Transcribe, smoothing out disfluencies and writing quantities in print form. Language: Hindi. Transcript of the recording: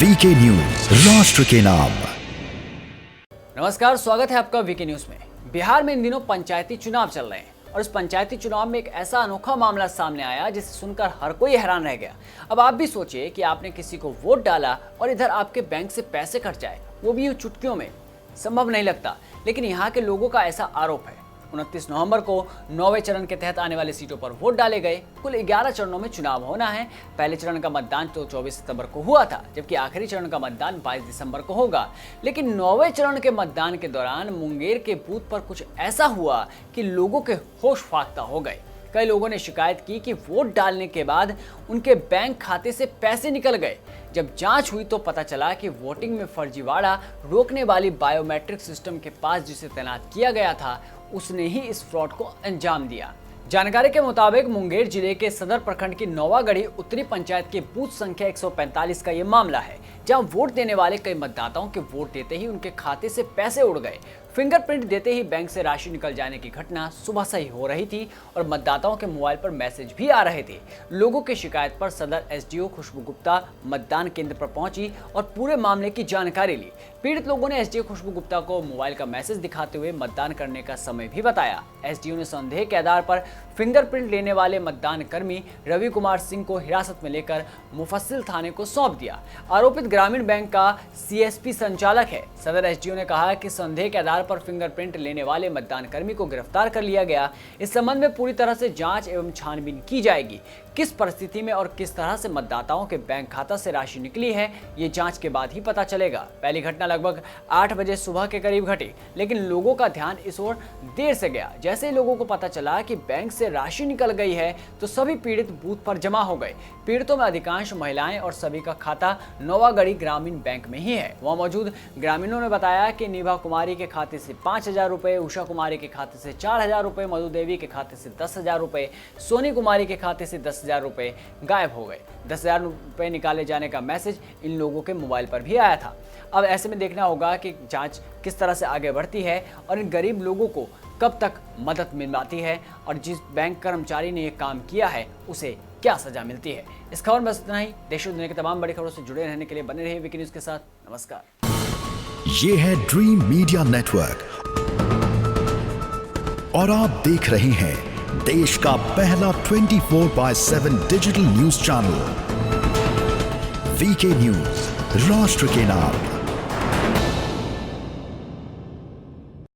वीके न्यूज, राष्ट्र के नाम। नमस्कार, स्वागत है आपका वीके न्यूज में। बिहार में इन दिनों पंचायती चुनाव चल रहे हैं और इस पंचायती चुनाव में एक ऐसा अनोखा मामला सामने आया जिसे सुनकर हर कोई हैरान रह गया। अब आप भी सोचिए कि आपने किसी को वोट डाला और इधर आपके बैंक से पैसे कट जाए, वो भी यूं चुटकियों में। संभव नहीं लगता, लेकिन यहाँ के लोगों का ऐसा आरोप है। 29 नवंबर को 9वें चरण के तहत आने वाली सीटों पर वोट डाले गए। कुल 11 चरणों में चुनाव होना है। पहले चरण का मतदान तो 24 सितंबर को हुआ था, जबकि आखिरी चरण का मतदान 22 दिसंबर को होगा। लेकिन 9वें चरण के मतदान के दौरान मुंगेर के बूथ पर कुछ ऐसा हुआ कि लोगों के होश फाख्ता हो गए। कई लोगों ने शिकायत की कि वोट डालने के बाद उनके बैंक खाते से पैसे निकल गए। जब जांच हुई तो पता चला कि वोटिंग में फर्जीवाड़ा रोकने वाली बायोमेट्रिक सिस्टम के पास जिसे तैनात किया गया था, उसने ही इस फ्रॉड को अंजाम दिया। जानकारी के मुताबिक मुंगेर जिले के सदर प्रखंड की नौवागढ़ी उत्तरी पंचायत के बूथ संख्या 145 का ये मामला है, जहां वोट देने वाले कई मतदाताओं के वोट देते ही उनके खाते से पैसे उड़ गए। फिंगरप्रिंट देते ही बैंक से राशि निकल जाने की घटना सुबह से ही हो रही थी और मतदाताओं के मोबाइल पर मैसेज भी आ रहे थे। लोगों की शिकायत पर सदर एसडीओ खुशबू गुप्ता मतदान केंद्र पर पहुंची और पूरे मामले की जानकारी ली। पीड़ित लोगों ने एसडीओ खुशबू गुप्ता को मोबाइल का मैसेज दिखाते हुए मतदान करने का समय भी बताया। एसडीओ ने संदेह के आधार पर फिंगरप्रिंट लेने वाले मतदान कर्मी रवि कुमार सिंह को हिरासत में लेकर मुफस्सिल थाने को सौंप दिया। आरोपित ग्रामीण बैंक का सीएसपी संचालक है। सदर एसडीओ ने कहा कि संदेह के आधार पर फिंगरप्रिंट लेने वाले मतदान कर्मी को गिरफ्तार कर लिया गया। इस संबंध में पूरी तरह से जांच एवं छानबीन की जाएगी। किस परिस्थिति में और किस तरह से मतदाताओं के बैंक खाता से राशि निकली है, ये जांच के बाद ही पता चलेगा। पहली घटना लगभग 8 बजे सुबह के करीब घटी, लेकिन लोगों का ध्यान इस ओर देर से गया। जैसे ही लोगों को पता चला कि बैंक से राशि निकल गई है तो सभी पीड़ित बूथ पर जमा हो गए। पीड़ितों में अधिकांश महिलाएं और सभी का खाता नौवागढ़ी ग्रामीण बैंक में ही है। वहां मौजूद ग्रामीणों ने बताया कि निभा कुमारी के खाते से 5,000 रुपए, उषा कुमारी के खाते से 4,000 रुपए, मधु देवी के खाते से 10,000 रुपए, सोनी कुमारी के खाते से 10,000 रुपए गायब हो गए। 10,000 रुपए निकाले जाने का मैसेज इन लोगों के मोबाइल पर भी आया था। अब ऐसे में देखना होगा कि जांच किस तरह से आगे बढ़ती है और इन गरीब लोगों को कब तक मदद मिल पाती है और जिस बैंक कर्मचारी ने ये काम किया है उसे क्या सजा मिलती है। इस खबर में बस इतना ही। देश और दुनिया की तमाम बड़ी खबरों से जुड़े रहने के लिए बने रहिए वीके न्यूज के साथ। नमस्कार। ये है ड्रीम मीडिया नेटवर्क और आप देख रहे हैं देश का पहला 24/7 digital news channel VK news, राष्ट्र के नाम।